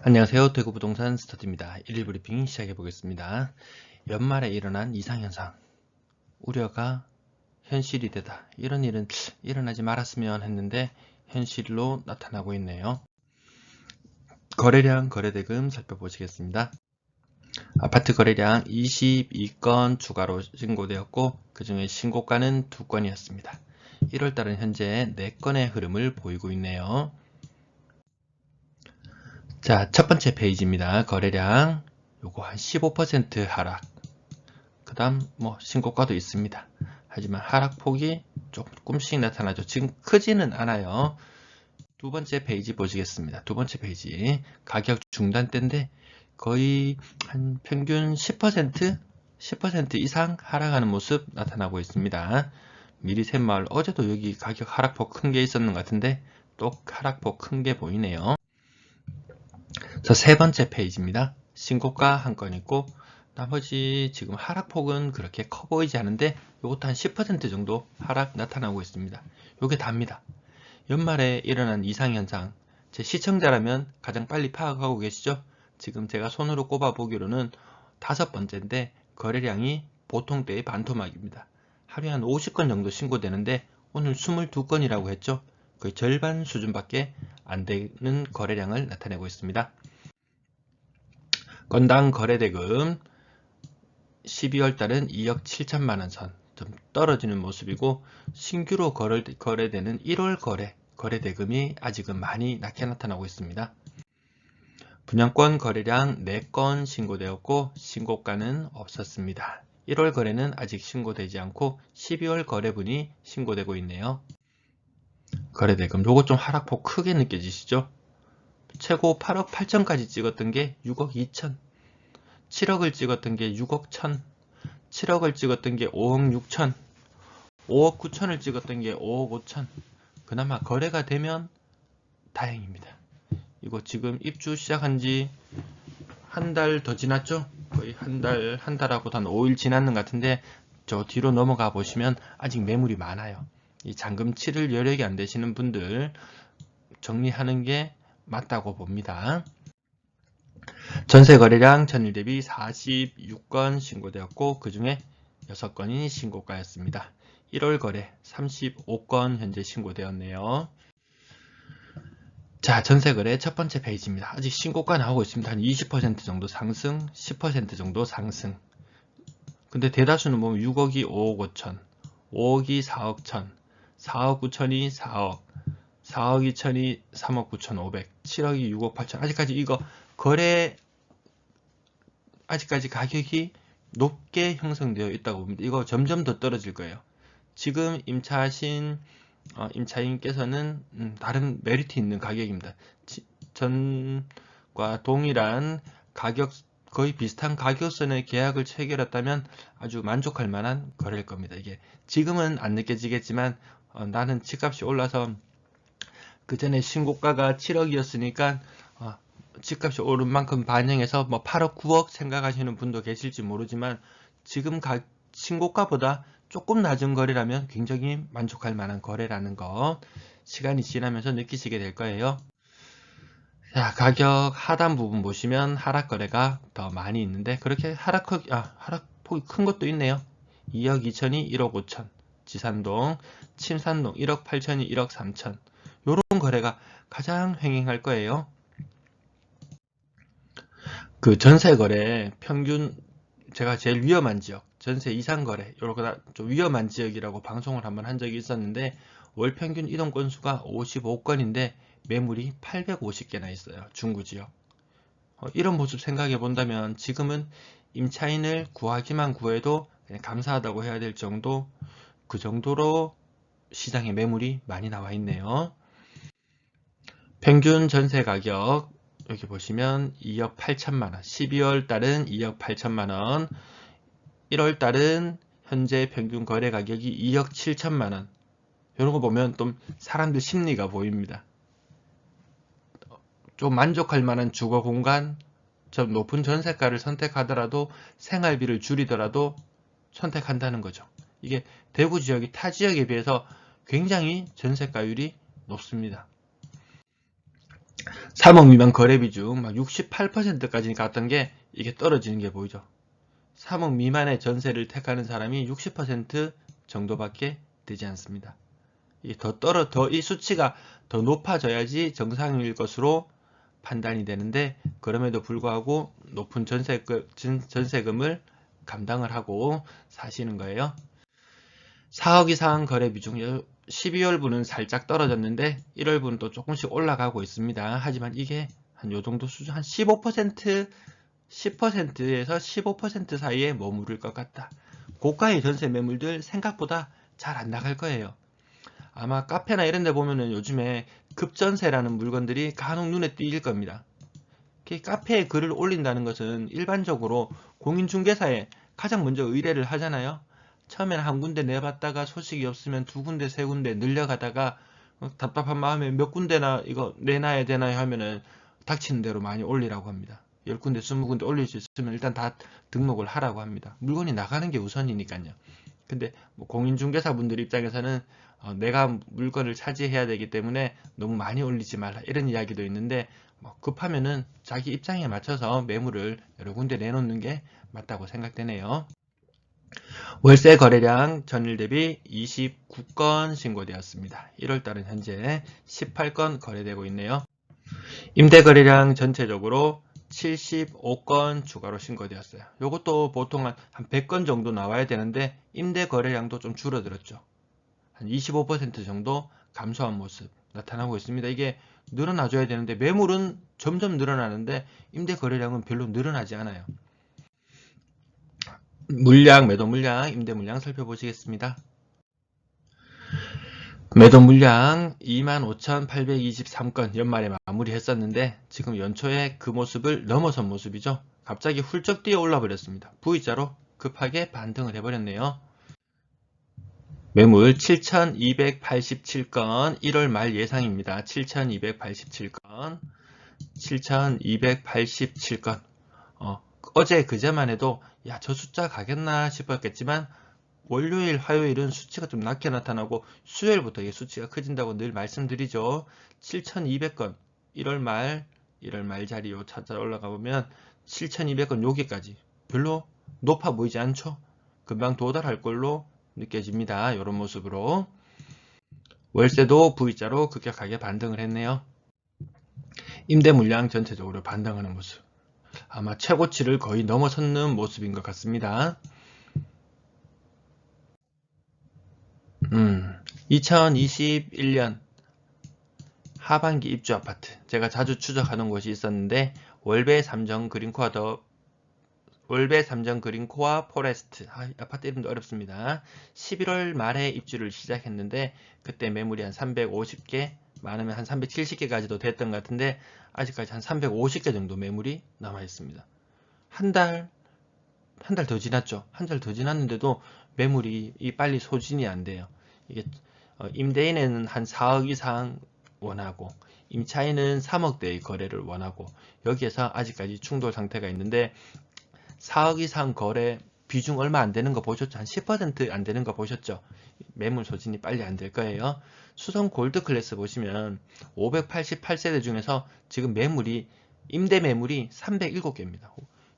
안녕하세요. 대구부동산 스타트입니다. 1일 브리핑 시작해 보겠습니다. 연말에 일어난 이상현상, 우려가 현실이 되다. 이런 일은 일어나지 말았으면 했는데 현실로 나타나고 있네요. 거래량, 거래대금 살펴보시겠습니다. 아파트 거래량 22건 추가로 신고되었고 그 중에 신고가는 2건이었습니다. 1월달은 현재 4건의 흐름을 보이고 있네요. 자, 첫 번째 페이지입니다. 거래량 요거 한 15% 하락. 그 다음 신고가도 있습니다. 하지만 하락폭이 조금씩 나타나죠. 지금 크지는 않아요. 두 번째 페이지 보시겠습니다. 두 번째 페이지 가격 중단대인데 거의 한 평균 10% 이상 하락하는 모습 나타나고 있습니다. 미리 샘마을 어제도 여기 가격 하락폭 큰 게 있었는 것 같은데 또 하락폭 큰 게 보이네요. 자, 세 번째 페이지입니다. 신고가 한 건 있고 나머지 지금 하락폭은 그렇게 커 보이지 않은데 이것도 한 10% 정도 하락 나타나고 있습니다. 이게 답니다. 연말에 일어난 이상현상, 제 시청자라면 가장 빨리 파악하고 계시죠? 지금 제가 손으로 꼽아 보기로는 5번째인데 거래량이 보통 때의 반토막입니다. 하루에 한 50건 정도 신고되는데 오늘 22건이라고 했죠? 거의 절반 수준밖에 안 되는 거래량을 나타내고 있습니다. 건당 거래대금 12월달은 2억 7천만원 선 좀 떨어지는 모습이고 신규로 거래되는 1월 거래대금이 아직은 많이 낮게 나타나고 있습니다. 분양권 거래량 4건 신고되었고 신고가는 없었습니다. 1월 거래는 아직 신고되지 않고 12월 거래분이 신고되고 있네요. 거래대금 요거 좀 하락폭 크게 느껴지시죠? 최고 8억 8천까지 찍었던 게 6억 2천, 7억을 찍었던 게 6억 1천, 7억을 찍었던 게 5억 6천, 5억 9천을 찍었던 게 5억 5천. 그나마 거래가 되면 다행입니다. 이거 지금 입주 시작한 지 한 달 더 지났죠? 거의 한 달하고도 한 5일 지났는 것 같은데 저 뒤로 넘어가 보시면 아직 매물이 많아요. 이 잔금 치를 여력이 안 되시는 분들 정리하는 게 맞다고 봅니다. 전세 거래량 전일 대비 46건 신고되었고 그 중에 6건이 신고가였습니다. 1월 거래 35건 현재 신고되었네요. 자, 전세 거래 첫 번째 페이지입니다. 아직 신고가 나오고 있습니다. 한 20% 정도 상승, 10% 정도 상승. 근데 대다수는 보면 6억이 5억 5천, 5억이 4억 1천, 4억 9천이 4억, 4억 2천이 3억 9천 5백, 7억이 6억 8천. 아직까지 이거 거래 아직까지 가격이 높게 형성되어 있다고 봅니다. 이거 점점 더 떨어질 거예요. 지금 임차하신 임차인께서는 다른 메리트 있는 가격입니다. 전과 동일한 가격, 거의 비슷한 가격선의 계약을 체결했다면 아주 만족할 만한 거래일 겁니다. 이게 지금은 안 느껴지겠지만 나는 집값이 올라서 그 전에 신고가가 7억이었으니까 집값이 오른 만큼 반영해서 8억, 9억 생각하시는 분도 계실지 모르지만 지금 신고가보다 조금 낮은 거래라면 굉장히 만족할 만한 거래라는 거 시간이 지나면서 느끼시게 될 거예요. 자, 가격 하단 부분 보시면 하락 거래가 더 많이 있는데 그렇게 하락폭이 큰 것도 있네요. 2억 2천이 1억 5천, 지산동, 침산동 1억 8천이 1억 3천. 요런 거래가 가장 횡행할 거예요. 그 전세 거래 평균 제가 제일 위험한 지역 전세 이상 거래 요렇게 좀 위험한 지역이라고 방송을 한번 한 적이 있었는데 월 평균 이동 건수가 55건인데 매물이 850개나 있어요. 중구 지역. 이런 모습 생각해 본다면 지금은 임차인을 구하기만 구해도 그냥 감사하다고 해야 될 정도, 그 정도로 시장에 매물이 많이 나와 있네요. 평균 전세 가격 여기 보시면 2억 8천만원, 12월 달은 2억 8천만원, 1월 달은 현재 평균 거래 가격이 2억 7천만원. 이런 거 보면 좀 사람들 심리가 보입니다. 좀 만족할 만한 주거 공간, 좀 높은 전세가를 선택하더라도 생활비를 줄이더라도 선택한다는 거죠. 이게 대구 지역이 타 지역에 비해서 굉장히 전세가율이 높습니다. 3억 미만 거래 비중 막 68%까지 갔던 게 이게 떨어지는 게 보이죠. 3억 미만의 전세를 택하는 사람이 60% 정도밖에 되지 않습니다. 이 수치가 더 높아져야지 정상일 것으로 판단이 되는데, 그럼에도 불구하고 높은 전세금을 감당을 하고 사시는 거예요. 4억 이상 거래 비중, 12월분은 살짝 떨어졌는데 1월분은 또 조금씩 올라가고 있습니다. 하지만 이게 한 요 정도 수준, 한 15%, 10%에서 15% 사이에 머무를 것 같다. 고가의 전세 매물들 생각보다 잘 안 나갈 거예요. 아마 카페나 이런 데 보면은 요즘에 급전세라는 물건들이 간혹 눈에 띄일 겁니다. 카페에 글을 올린다는 것은 일반적으로 공인중개사에 가장 먼저 의뢰를 하잖아요. 처음에는 한 군데 내봤다가 소식이 없으면 두 군데, 세 군데 늘려가다가 답답한 마음에 몇 군데나 이거 내놔야 되나요 하면은 닥치는 대로 많이 올리라고 합니다. 10군데, 20군데 올릴 수 있으면 일단 다 등록을 하라고 합니다. 물건이 나가는 게 우선이니까요. 근데 뭐 공인중개사 분들 입장에서는 내가 물건을 차지해야 되기 때문에 너무 많이 올리지 말라 이런 이야기도 있는데, 뭐 급하면은 자기 입장에 맞춰서 매물을 여러 군데 내놓는 게 맞다고 생각되네요. 월세 거래량 전일 대비 29건 신고되었습니다. 1월달은 현재 18건 거래되고 있네요. 임대 거래량 전체적으로 75건 추가로 신고되었어요. 이것도 보통 한 100건 정도 나와야 되는데 임대 거래량도 좀 줄어들었죠. 한 25% 정도 감소한 모습 나타나고 있습니다. 이게 늘어나줘야 되는데 매물은 점점 늘어나는데 임대 거래량은 별로 늘어나지 않아요. 물량, 매도 물량, 임대 물량 살펴보시겠습니다. 매도 물량 25,823건 연말에 마무리했었는데 지금 연초에 그 모습을 넘어선 모습이죠. 갑자기 훌쩍 뛰어 올라 버렸습니다. V자로 급하게 반등을 해버렸네요. 매물 7,287건 1월 말 예상입니다. 7,287건 7,287건 어제 그제만 해도 야, 저 숫자 가겠나 싶었겠지만 월요일, 화요일은 수치가 좀 낮게 나타나고 수요일부터 이 수치가 커진다고 늘 말씀드리죠. 7,200건 1월 말자리 요 찾아 올라가 보면 7,200건 여기까지 별로 높아 보이지 않죠? 금방 도달할 걸로 느껴집니다. 이런 모습으로 월세도 V자로 급격하게 반등을 했네요. 임대 물량 전체적으로 반등하는 모습, 아마 최고치를 거의 넘어섰는 모습인 것 같습니다. 2021년 하반기 입주 아파트, 제가 자주 추적하는 곳이 있었는데 월배 삼정 그린코아 포레스트, 아파트 이름도 어렵습니다. 11월 말에 입주를 시작했는데 그때 매물이 한 350개, 많으면 한 370개까지도 됐던 것 같은데 아직까지 한 350개 정도 매물이 남아 있습니다. 한 달 더 지났죠. 한 달 더 지났는데도 매물이 빨리 소진이 안 돼요. 이게 임대인에는 한 4억 이상 원하고 임차인은 3억대의 거래를 원하고, 여기에서 아직까지 충돌 상태가 있는데 4억 이상 거래 비중 얼마 안 되는 거 보셨죠? 한 10% 안 되는 거 보셨죠? 매물 소진이 빨리 안 될 거예요. 수성 골드 클래스 보시면 588세대 중에서 지금 임대 매물이 307개입니다.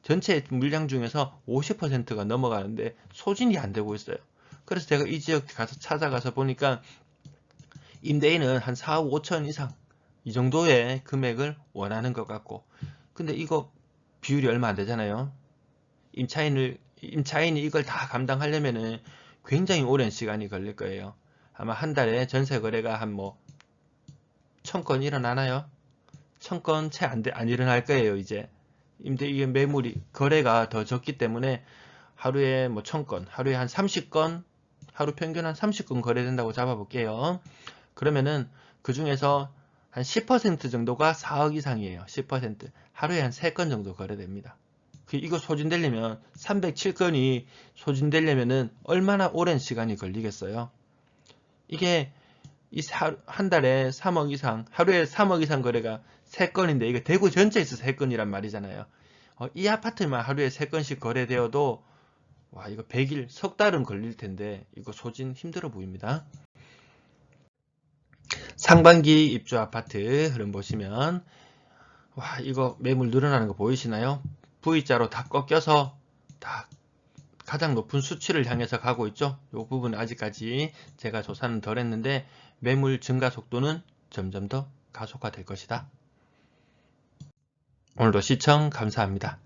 전체 물량 중에서 50%가 넘어가는데 소진이 안 되고 있어요. 그래서 제가 이 지역 찾아가서 보니까 임대인은 한 4억 5천 이상 이 정도의 금액을 원하는 것 같고, 근데 이거 비율이 얼마 안 되잖아요. 임차인이 이걸 다 감당하려면은 굉장히 오랜 시간이 걸릴 거예요. 아마 한 달에 전세 거래가 한 1000건 일어나나요? 1000건 채 안 일어날 거예요, 이제. 이게 매물이, 거래가 더 적기 때문에 하루에 1000건, 하루에 한 30건, 하루 평균 한 30건 거래된다고 잡아볼게요. 그러면은 그 중에서 한 10% 정도가 4억 이상이에요. 10%. 하루에 한 3건 정도 거래됩니다. 이거 소진되려면 307건이 소진되려면은 얼마나 오랜 시간이 걸리겠어요? 이게 한 달에 3억 이상, 하루에 3억 이상 거래가 3건인데 이게 대구 전체에서 3건이란 말이잖아요. 이 아파트만 하루에 3건씩 거래되어도 와, 이거 100일, 석 달은 걸릴 텐데 이거 소진 힘들어 보입니다. 상반기 입주 아파트 흐름 보시면 와, 이거 매물 늘어나는 거 보이시나요? V자로 다 꺾여서 다 가장 높은 수치를 향해서 가고 있죠. 이 부분 아직까지 제가 조사는 덜 했는데 매물 증가 속도는 점점 더 가속화될 것이다. 오늘도 시청 감사합니다.